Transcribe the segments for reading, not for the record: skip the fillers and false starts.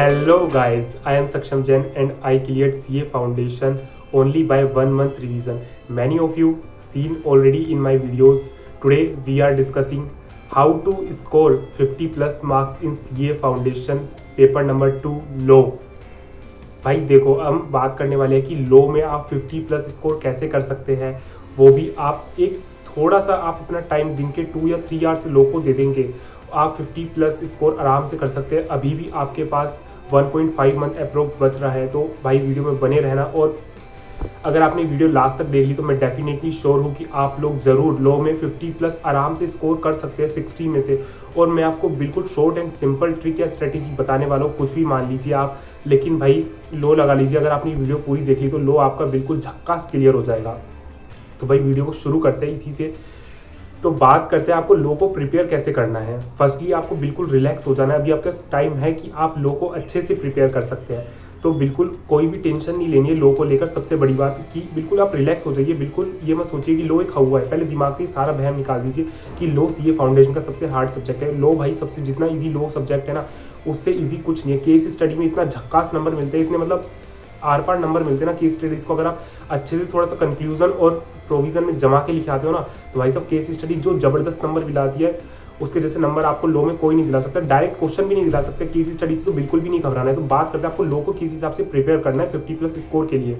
Hello guys, I am Saksham Jain and I cleared CA Foundation only by 1 month revision. Many of you seen already in my videos. Today we are discussing how to score 50 plus marks in CA Foundation paper number 2 लो। भाई देखो हम बात करने वाले हैं कि लो में आप 50 प्लस स्कोर कैसे कर सकते हैं, वो भी आप एक थोड़ा सा आप अपना टाइम दिन के 2 या 3 आवर्स लो को दे देंगे, आप 50 प्लस स्कोर आराम से कर सकते हैं। अभी भी आपके पास 1.5 मंथ अप्रोक्स बच रहा है, तो भाई वीडियो में बने रहना। और अगर आपने वीडियो लास्ट तक देख ली तो मैं डेफिनेटली श्योर हूँ कि आप लोग ज़रूर लो में 50 प्लस आराम से स्कोर कर सकते हैं 60 में से। और मैं आपको बिल्कुल शॉर्ट एंड सिंपल ट्रिक या स्ट्रेटेजी बताने वाला हूँ, कुछ भी मान लीजिए आप, लेकिन भाई लो लगा लीजिए। अगर आपने वीडियो पूरी देख ली तो लो आपका बिल्कुल झक्कास क्लियर हो जाएगा। तो भाई वीडियो को शुरू करते हैं इसी से। तो बात करते हैं आपको लो को प्रिपेयर कैसे करना है। फर्स्टली आपको बिल्कुल रिलैक्स हो जाना है। अभी आपका टाइम है कि आप लो को अच्छे से प्रिपेयर कर सकते हैं, तो बिल्कुल कोई भी टेंशन नहीं लेनी है लो को लेकर। सबसे बड़ी बात कि बिल्कुल आप रिलैक्स हो जाइए। बिल्कुल ये मत सोचिए कि लो एक हवा है, पहले दिमाग से सारा वहम निकाल दीजिए कि लो सीए फाउंडेशन का सबसे हार्ड सब्जेक्ट है। लो भाई सबसे जितना ईजी लो सब्जेक्ट है ना, उससे ईजी कुछ नहीं है। केस स्टडी में इतना झक्कास नंबर मिलते हैं, इतने मतलब आर पार नंबर मिलते हैं ना केस स्टडीज़ को। अगर आप अच्छे से थोड़ा सा कंक्लूजन और प्रोविजन में जमा के लिखे आते हो ना, तो भाई सब केस स्टडी जो ज़बरदस्त नंबर दिलाती है, उसके जैसे नंबर आपको लो में कोई नहीं दिला सकता। डायरेक्ट क्वेश्चन भी नहीं दिला सकते केस स्टडी से, तो बिल्कुल भी नहीं घबराना है। तो बात करते हैं आपको लो को किस हिसाब से प्रिपेयर करना है 50 प्लस स्कोर के लिए।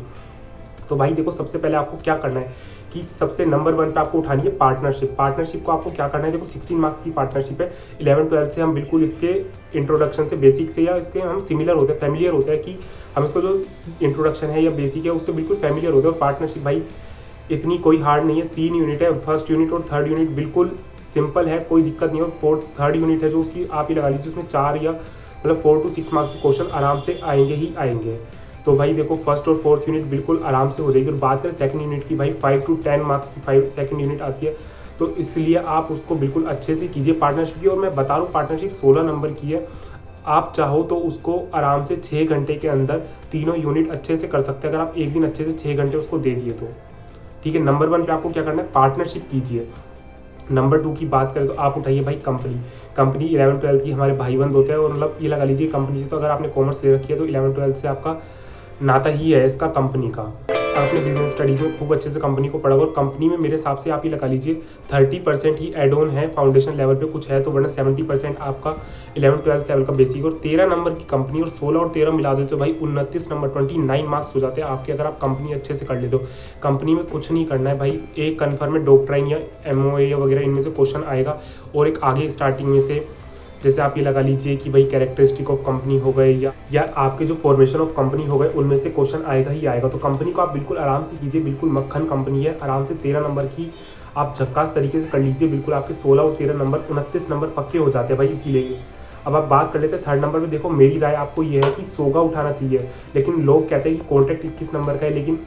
तो भाई देखो सबसे पहले आपको क्या करना है कि सबसे नंबर 1 पे आपको उठानी है पार्टनरशिप। पार्टनरशिप को आपको क्या करना है, देखो 16 मार्क्स की पार्टनरशिप है। 11-12 से हम बिल्कुल इसके इंट्रोडक्शन से बेसिक से या इसके हम सिमिलर होते हैं, फैमिलियर होते हैं कि हम इसको जो इंट्रोडक्शन है या बेसिक है उससे बिल्कुल फैमिलियर होते हैं। और पार्टनरशिप भाई इतनी कोई हार्ड नहीं है, 3 यूनिट है। फर्स्ट यूनिट और थर्ड यूनिट बिल्कुल सिंपल है, कोई दिक्कत नहीं है। और थर्ड यूनिट है जो उसकी आप ही लगा लीजिए, उसमें 4 या मतलब 4 to 6 मार्क्स के क्वेश्चन आराम से आएंगे ही आएंगे। तो भाई देखो फर्स्ट और फोर्थ यूनिट बिल्कुल आराम से हो जाएगी। और बात करें सेकंड यूनिट की, भाई 5 to 10 मार्क्स की सेकंड यूनिट आती है, तो इसलिए आप उसको बिल्कुल अच्छे से कीजिए पार्टनरशिप की। और मैं बता रहा हूँ पार्टनरशिप 16 नंबर की है। आप चाहो तो उसको आराम से 6 घंटे के अंदर तीनों यूनिट अच्छे से कर सकते हैं, अगर आप एक दिन अच्छे से 6 घंटे उसको दे दिए तो। ठीक है, नंबर 1 पे आपको क्या करना है, पार्टनरशिप कीजिए। नंबर 2 की बात करें तो आप उठाइए भाई कंपनी 11-12 की हमारे भाई बंद होते हैं। और मतलब ये लगा लीजिए कंपनी से, तो अगर आपने कॉमर्स ले रखी है तो 11-12 से आपका नाता ही है इसका कंपनी का। आपने बिजनेस स्टडीज़ में खूब अच्छे से कंपनी को पढ़ा, और कंपनी में मेरे हिसाब से आप ही लगा लीजिए 30% ही एड ऑन है फाउंडेशन लेवल पे कुछ है, तो वरना 70% आपका 11-12 लेवल का बेसिक। और 13 नंबर की कंपनी और 16 और 13 मिला देते तो भाई 29 नंबर 29 मार्क्स हो जाते हैं आपके, अगर आप कंपनी अच्छे से कर लेते हो। कंपनी में कुछ नहीं करना है भाई, एक कन्फर्म में डॉक्ट्राइन या MOA या वगैरह इनमें से क्वेश्चन आएगा, और एक आगे स्टार्टिंग में से जैसे आप ये लगा लीजिए कि भाई कैरेक्टरिस्टिक ऑफ कंपनी हो गए या आपके जो फॉर्मेशन ऑफ कंपनी हो गए, उनमें से क्वेश्चन आएगा ही आएगा। तो कंपनी को आप बिल्कुल आराम से कीजिए, बिल्कुल मक्खन कंपनी है, आराम से 13 नंबर की आप झक्कास तरीके से कर लीजिए। बिल्कुल आपके 16 और 13 नंबर 29 नंबर पक्के हो जाते हैं भाई, इसीलिए। अब आप बात कर लेते हैं थर्ड नंबर पे। देखो मेरी राय आपको ये है कि सोगा उठाना चाहिए, लेकिन लोग कहते हैं कि कॉन्ट्रैक्ट 21 नंबर का है, लेकिन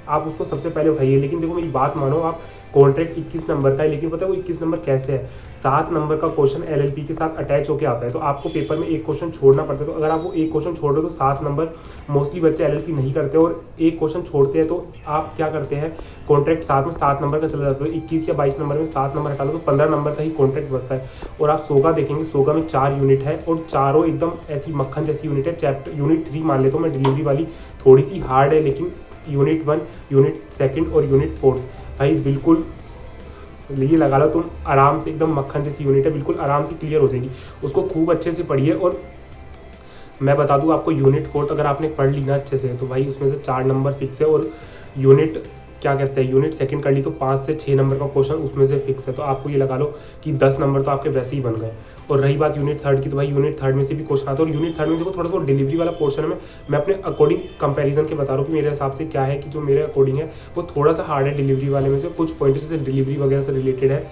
आप उसको सबसे पहले उठाइए। लेकिन देखो मेरी बात मानो, आप कॉन्ट्रैक्ट 21 नंबर का है, लेकिन पता है वो 21 नंबर कैसे है, 7 नंबर का क्वेश्चन LLP के साथ अटैच होकर आता है, तो आपको पेपर में एक क्वेश्चन छोड़ना पड़ता है। तो अगर आप वो एक क्वेश्चन छोड़ रहे हो तो 7 नंबर मोस्टली बच्चे LLP नहीं करते, और एक क्वेश्चन छोड़ते हैं तो आप क्या करते हैं, कॉन्ट्रैक्ट साथ में 7 नंबर का चला जाता है। 21 या 22 नंबर में 7 नंबर हटा लो तो 15 नंबर का ही कॉन्ट्रैक्ट बचता है। और आप सोगा देखेंगे, सोगा में 4 यूनिट है, और चारों एकदम ऐसी मक्खन जैसी यूनिट है। चैप्टर यूनिट 3 मान लेता हूँ मैं, डिलीवरी वाली थोड़ी सी हार्ड है, लेकिन यूनिट 1, यूनिट 2 और यूनिट 4 भाई बिल्कुल ये लगा लो तुम आराम से, एकदम मक्खन जैसी यूनिट है, बिल्कुल आराम से क्लियर हो जाएगी। उसको खूब अच्छे से पढ़िए। और मैं बता दूं आपको यूनिट 4 अगर आपने पढ़ ली ना अच्छे से, तो भाई उसमें से 4 नंबर फिक्स है। और यूनिट क्या कहते हैं, यूनिट 2 कर ली तो 5 से 6 नंबर का क्वेश्चन उसमें से फिक्स है। तो आपको ये लगा लो कि 10 नंबर तो आपके वैसे ही बन गए। और रही बात यूनिट 3 की, तो भाई यूनिट 3 में से भी क्वेश्चन आता है। और यूनिट 3 में देखो थोड़ा सा डिलीवरी वाला पोर्शन है, मैं अपने अकॉर्डिंग कंपैरिजन के बता रहा हूँ कि मेरे हिसाब से क्या है, कि जो मेरे अकॉर्डिंग है वो थोड़ा सा हार्ड है डिलीवरी वाले में से, कुछ पॉइंट से डिलीवरी वगैरह से रिलेटेड है,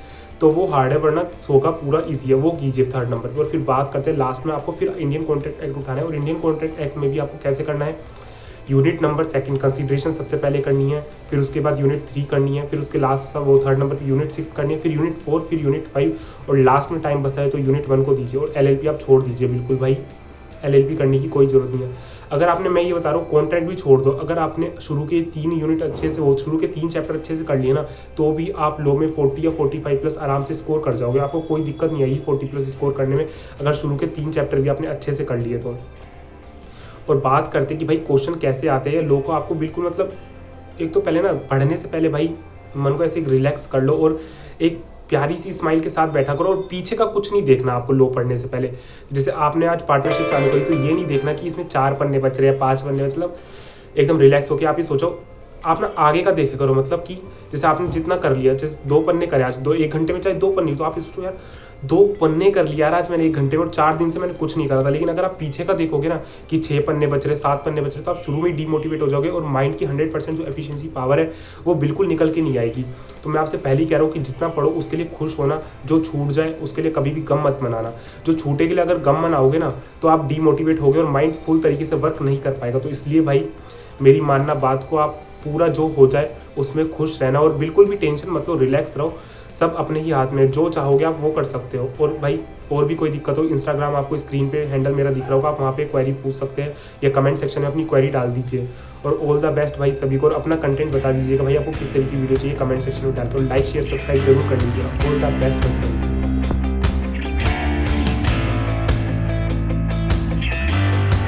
तो वो हार्ड है। वरना सोगा पूरा ईजी है, वो कीजिए 3rd नंबर पर। और फिर बात करते हैं लास्ट में आपको फिर इंडियन कॉन्ट्रैक्ट एक्ट उठाना है। और इंडियन कॉन्ट्रैक्ट एक्ट में भी आपको कैसे करना है, यूनिट नंबर 2 कंसीडरेशन सबसे पहले करनी है, फिर उसके बाद यूनिट 3 करनी है, फिर उसके लास्ट वो 3rd नंबर पे यूनिट 6 करनी है, फिर यूनिट 4, फिर यूनिट 5, और लास्ट में टाइम बचता है तो यूनिट 1 को दीजिए। और LLP आप छोड़ दीजिए बिल्कुल भाई, LLP करने की कोई ज़रूरत नहीं है। अगर आपने, मैं ये बता रहा हूँ, कॉन्ट्रैक्ट भी छोड़ दो, अगर आपने शुरू के 3 यूनिट अच्छे से शुरू के 3 चैप्टर अच्छे से कर लिए ना, तो भी आप लो में 40 या 45 प्लस आराम से स्कोर कर जाओगे। आपको कोई दिक्कत नहीं आएगी 40 प्लस स्कोर करने में, अगर शुरू के 3 चैप्टर भी आपने अच्छे से कर लिए तो। और बात करते हैं कि भाई क्वेश्चन कैसे आते हैं लो को। आपको बिल्कुल मतलब एक तो पहले ना पढ़ने से पहले भाई मन को ऐसे रिलैक्स कर लो और एक प्यारी सी स्माइल के साथ बैठा करो, और पीछे का कुछ नहीं देखना आपको लो पढ़ने से पहले। जैसे आपने आज पार्टनरशिप चालू करी तो ये नहीं देखना कि इसमें 4 पन्ने बच रहे हैं 5 पन्ने, मतलब एकदम रिलैक्स होकर आप ये सोचो आप ना आगे का देखे करो। मतलब कि जैसे आपने जितना कर लिया, जैसे 2 पन्ने करे आज, 1 घंटे में चाहे 2 पन्ने, तो आप ये सोचो यार 2 पन्ने कर लिया यार आज मैंने 1 घंटे में, और 4 दिन से मैंने कुछ नहीं करा था। लेकिन अगर आप पीछे का देखोगे ना कि 6 पन्ने बच रहे 7 पन्ने बच रहे, तो आप शुरू में ही डीमोटिवेट हो जाओगे और माइंड की 100% जो एफिशिएंसी पावर है वो बिल्कुल निकल के नहीं आएगी। तो मैं आपसे पहले ही कह रहा हूँ कि जितना पढ़ो उसके लिए खुश होना, जो छूट जाए उसके लिए कभी भी गम मत मनाना। जो छूटे के लिए अगर गम मनाओगे ना तो आप डीमोटिवेट होगे और माइंड फुल तरीके से वर्क नहीं कर पाएगा। तो इसलिए भाई मेरी मानना बात को, आप पूरा जो हो जाए उसमें खुश रहना और बिल्कुल भी टेंशन मत लो, रिलैक्स रहो। सब अपने ही हाथ में, जो चाहोगे आप वो कर सकते हो। और भाई और भी कोई दिक्कत हो, इंस्टाग्राम आपको स्क्रीन पे हैंडल मेरा दिख रहा होगा, आप वहाँ पे क्वेरी पूछ सकते हैं या कमेंट सेक्शन में अपनी क्वेरी डाल दीजिए। और ऑल द बेस्ट भाई सभी को, और अपना कंटेंट बता दीजिएगा भाई आपको किस तरह की वीडियो चाहिए, कमेंट सेक्शन में डालकर लाइक शेयर सब्सक्राइब जरूर कर लीजिएगा। All the best.